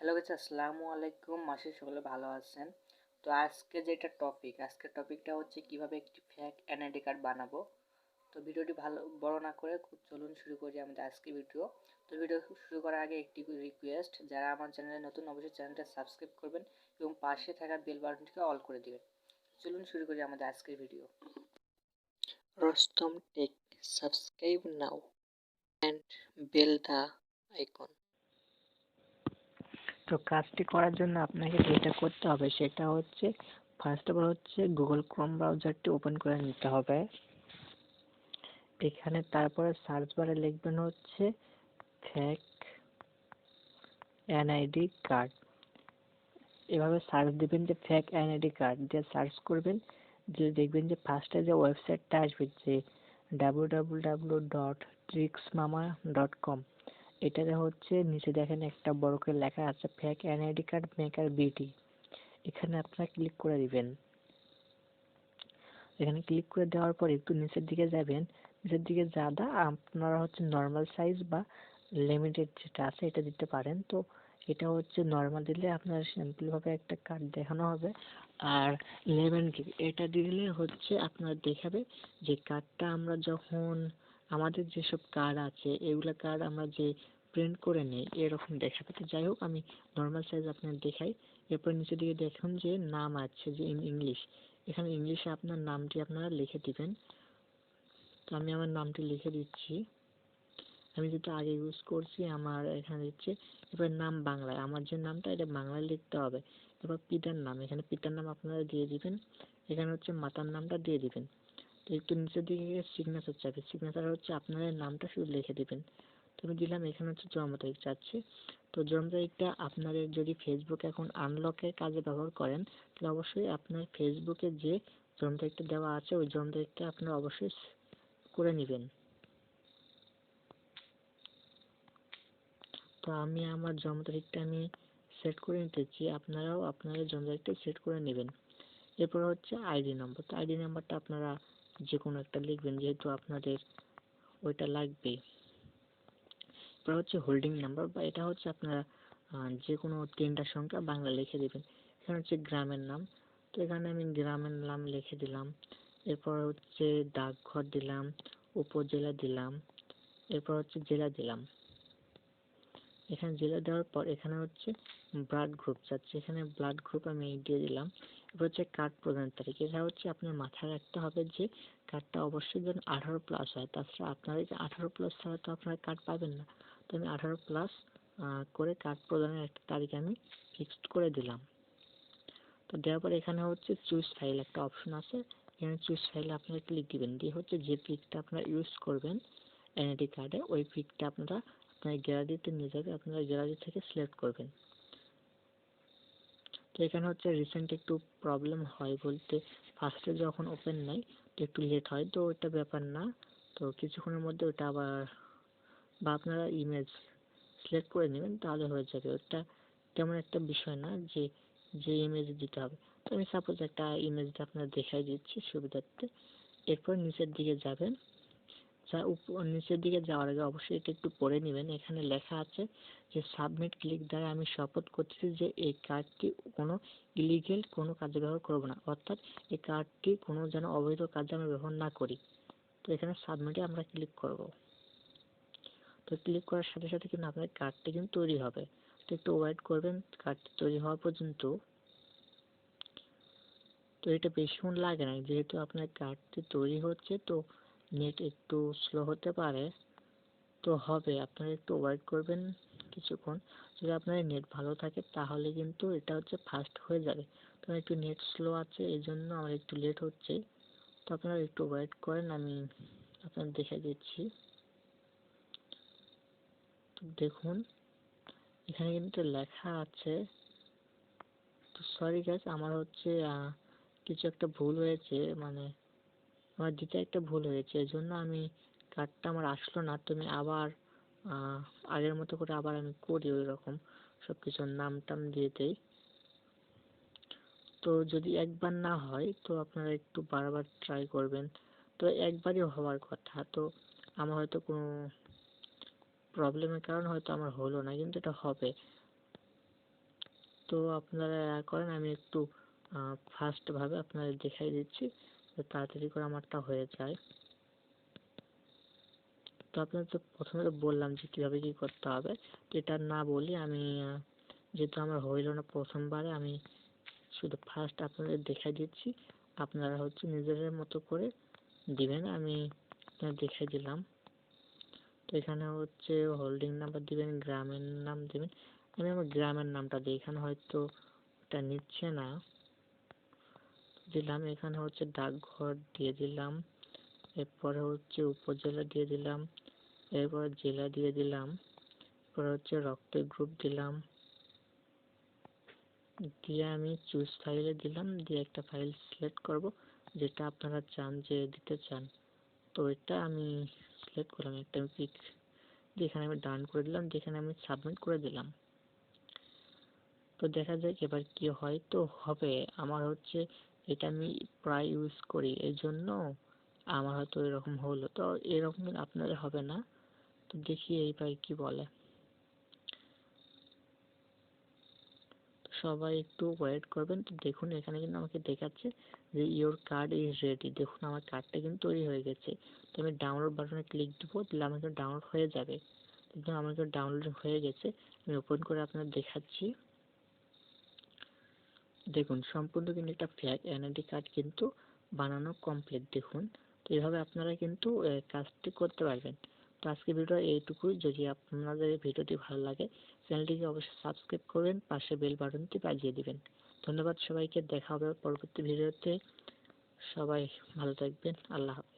Hello guys, আসসালামু আলাইকুম। আশা করি সকলে ভালো আছেন। তো আজকের টপিকটা হচ্ছে কিভাবে একটি ফেক এনআইডি কার্ড বানাবো। তো ভিডিওটি ভালো বড় না করে চলুন শুরু করি আমাদের আজকের ভিডিও। তো ভিডিও শুরু করার আগে একটি রিকোয়েস্ট, যারা আমার চ্যানেলে নতুন অবশ্যই চ্যানেলটা সাবস্ক্রাইব করবেন এবং পাশে থাকা বেল বাটনটিকে অল করে দিবেন। চলুন শুরু করি আমাদের আজকের video. Rustam tech, subscribe now and bell the icon. তো কাজটি করার জন্য আপনাকে যেটা করতে হবে সেটা হচ্ছে ফার্স্ট অফ অল হচ্ছে গুগল ক্রোম ব্রাউজারটি ওপেন করে নিতে হবে। এখানে তারপরে সার্চ বারে লিখবেন হচ্ছে ফেক এনআইডি কার্ড। এভাবে সার্চ দিবেন যে ফেক এনআইডি কার্ড দিয়ে সার্চ করবেন, যে দেখবেন যে ফার্স্টে যে ওয়েবসাইটটা আসবে যে www.tricksmama.com, এটাতে হচ্ছে নিচে দেখেন একটা বড় করে লেখা আছে fake NID card maker BD. এখানে আপনারা ক্লিক করে দিবেন। এখানে ক্লিক করে দেওয়ার পর একটু নিচের দিকে যাবেন। নিচের দিকে যাদা আপনারা হচ্ছে নর্মাল সাইজ বা লিমিটেড যেটা আছে এটা দিতে পারেন। তো এটা হচ্ছে নর্মাল দিলে আপনার সিম্পলভাবে একটা কার্ড দেখানো হবে। আর 11 GB এটা দিলে হচ্ছে আপনার দেখাবে যে কার্ডটা আমরা যখন আমাদের যেসব কার্ড আছে এগুলো কার্ড আমরা যে প্রিন্ট করে নিই এরকম দেখাবে। তো যাই হোক, আমি নর্মাল সাইজ আপনার দেখাই। এরপর নিচের দিকে দেখুন যে নাম আছে যে ইন ইংলিশ, এখানে ইংলিশে আপনার নামটি আপনারা লিখে দিবেন। তো আমি আমার নামটি লিখে দিচ্ছি। আমি যেটা আগে ইউজ করছি আমার এখানে দিচ্ছি। এবার নাম বাংলায়, আমার যে নামটা এটা বাংলায় লিখতে হবে। এবার পিতার নাম, এখানে পিতার নাম আপনারা দিয়ে দিবেন। এখানে হচ্ছে মাতার নামটা দিয়ে দিবেন। তো একটু নিচের দিকে সিগনেচার চাইবে, সিগনেচার হচ্ছে আপনাদের নামটা শুধু লিখে দিবেন। তো আমি দিলাম। এখানে হচ্ছে জন্ম তারিখ চাচ্ছি। তো জন্ম তারিখটা আপনাদের যদি ফেসবুক এখন আনলকের কাজে ব্যবহার করেন তাহলে অবশ্যই আপনার ফেসবুকে যে জন্ম তারিখটা দেওয়া আছে ওই জন্ম তারিখটা আপনারা অবশ্যই করে নেবেন। তো আমি আমার জন্ম তারিখটা আমি সেট করে নিতেছি, আপনারাও আপনাদের জন্ম তারিখটা সেট করে নেবেন। এরপর হচ্ছে আইডি নাম্বার। তো আইডি নাম্বারটা আপনারা যে কোনো একটা লিখবেন, যেহেতু আপনাদের ওইটা লাগবে। এরপর হচ্ছে হোল্ডিং নাম্বার, বা এটা হচ্ছে আপনারা যে কোনো 3টা সংখ্যা বাংলা লিখে দেবেন। এখানে হচ্ছে গ্রামের নাম, তো এখানে আমি গ্রামের নাম লিখে দিলাম। এরপর হচ্ছে ডাকঘর দিলাম, উপজেলা দিলাম, এরপর হচ্ছে জেলা দিলাম। এখানে জেলা দেওয়ার পর এখানে হচ্ছে ব্লাড গ্রুপ চাচ্ছে, এখানে ব্লাড গ্রুপ আমি দিয়ে দিলাম। এরপর হচ্ছে কার্ড প্রদান তারিখ, এটা হচ্ছে আপনার মাথায় রাখতে হবে যে কার্ডটা অবশ্যই যেন 18+ হয়, তাছাড়া আপনারা 18+ ছাড়া তো আপনারা কার্ড পাবেন না। তো আমি 18+ করে কার্ড প্রদানের একটা তারিখ আমি ফিক্সড করে দিলাম। তো দেওয়ার পর এখানে হচ্ছে চুজ ফাইল একটা অপশন আছে, এখানে চুজ ফাইলে আপনারা ক্লিক দিবেন। দিয়ে হচ্ছে যে পিকটা আপনারা ইউজ করবেন এনআইডি কার্ডে ওই পিকটা আপনারা আপনার গ্যালারিতে নিয়ে যাবে, আপনারা গ্যালারি থেকে সিলেক্ট করবেন। তো এখানে হচ্ছে রিসেন্ট একটু প্রবলেম হয় বলতে ফার্স্টে যখন ওপেন নেয় তো একটু লেট হয়, তো ওইটা ব্যাপার না। তো কিছুক্ষণের মধ্যে ওটা আবার, বা আপনারা ইমেজ সিলেক্ট করে নেবেন তাহলে হয়ে যাবে। ওটা তেমন একটা বিষয় না যে যে ইমেজ দিতে হবে। তো আমি সাপোজ একটা ইমেজটা আপনার দেখাই দিচ্ছি সুবিধার্থে। এরপর নিচের দিকে যাবেন, নিচের দিকে যাওয়ার আগে অবশ্যই এটা একটু পড়ে নেবেন। এখানে লেখা আছে যে সাবমিট ক্লিক দ্বারা আমি শপথ করতেছি যে এই কার্ডটি কোনো ইলিগেল কোনো কাজে ব্যবহার করব না, অর্থাৎ এই কার্ডটি কোনো যেন অবৈধ কাজে আমি ব্যবহার না করি। তো এখানে সাবমিটে আমরা ক্লিক করব। তো ক্লিক করার সাথে সাথে কিন্তু আপনার কার্ডটি কিন্তু তৈরি হবে। তো একটু ওয়েট করবেন কার্ডটি তৈরি হওয়া পর্যন্ত। তো এটা বেশিক্ষণ লাগে না, যেহেতু আপনার কার্ডটি তৈরি হচ্ছে তো নেট একটু স্লো হতে পারে, তো হবে। আপনারা একটু ওয়েট করবেন কিছুক্ষণ। যদি আপনার নেট ভালো থাকে তাহলে কিন্তু এটা হচ্ছে ফাস্ট হয়ে যাবে। তো একটু নেট স্লো আছে এই জন্য আমার একটু লেট হচ্ছে। তো আপনারা একটু ওয়েট করেন, আমি আপনাদের দেখে দিচ্ছি। তো দেখুন এখানে কিন্তু লেখা আছে, তো সরি গাইস, আমার হচ্ছে কিছু একটা ভুল হয়েছে, মানে আমার দিতে একটা ভুল হয়েছে, এই জন্য আমি কার্ডটা আমার আসলো না। তো আমি আবার আগের মতো করে আবার আমি করি ওই রকম সব কিছুর নাম টাম দিয়ে দেই। তো যদি একবার না হয় তো আপনারা একটু বারবার ট্রাই করবেন। তো একবারই হওয়ার কথা, তো আমার হয়তো কোনো প্রবলেমের কারণে হয়তো আমার হলো না, কিন্তু এটা হবে। তো আপনারা করেন, আমি একটু ফাস্টভাবে আপনাদের দেখাই দিচ্ছি, তাড়াতাড়ি করে আমারটা হয়ে যায়। তো আপনাদের তো প্রথমে তো বললাম যে কীভাবে কী করতে হবে, তো এটা না বলি আমি, যেহেতু আমার হইল না প্রথমবারে, আমি শুধু ফার্স্ট আপনাদের দেখাই দিচ্ছি, আপনারা নিজেদের মতো করে দিবেন। আমি দেখাই দিলাম। তো এখানে হোল্ডিং নাম্বার দিবেন, গ্রামের নাম দিবেন। আমি আমার গ্রামের নামটা দিই, এখানে হয়তো এটা নিচ্ছে না, দিলাম। এখানে ডাকঘর দিয়ে দিলাম, এরপরে উপজেলা দিয়ে দিলাম, এরপরে জেলা দিয়ে দিলাম, এরপরে রক্তের গ্রুপ দিলাম, দিয়ে আমি চুজ ফাইলে দিলাম, দিয়ে একটা ফাইল সিলেক্ট করব যেটা আপনারা চান যে দিতে চান। তো এটা আমি সিলেক্ট করলাম, একটা আমি পিক, যেখানে আমি ডান করে দিলাম, যেখানে আমি সাবমিট করে দিলাম। তো দেখা যাক এবার কি হয়। তো হবে আমার এটা আমি প্রায় ইউজ করি, এই জন্য আমার হয়তো এরকম হলো। তো এরকম আপনাদের হবে না। তো দেখি এইবার কি বলে। সবাই একটু ওয়েট করবেন। তো দেখুন এখানে কিন্তু আমাকে দেখাচ্ছে যে ইওর কার্ড ইজ রেডি। দেখুন আমার কার্ডটা কিন্তু তৈরি হয়ে গেছে। তো আমি ডাউনলোড বাটনে ক্লিক দেবো, দিলে আমাকে ডাউনলোড হয়ে যাবে। কিন্তু আমাকে ডাউনলোড হয়ে গেছে, আমি ওপেন করে আপনাদের দেখাচ্ছি। দেখুন সম্পূর্ণ কিন্তু একটা ফেক এনআইডি কার্ড কিন্তু বানানো কমপ্লিট। দেখুন, তো এইভাবে আপনারা কিন্তু কাজটি করতে পারবেন। তো আজকে ভিডিও এইটুকুই। যদি আপনাদের এই ভিডিওটি ভালো লাগে, চ্যানেলটিকে অবশ্যই সাবস্ক্রাইব করবেন, পাশে বেল বাটনটি বাজিয়ে দিবেন। ধন্যবাদ সবাইকে, দেখা হবে পরবর্তী ভিডিওতে। সবাই ভালো থাকবেন, আল্লাহ হাফেজ।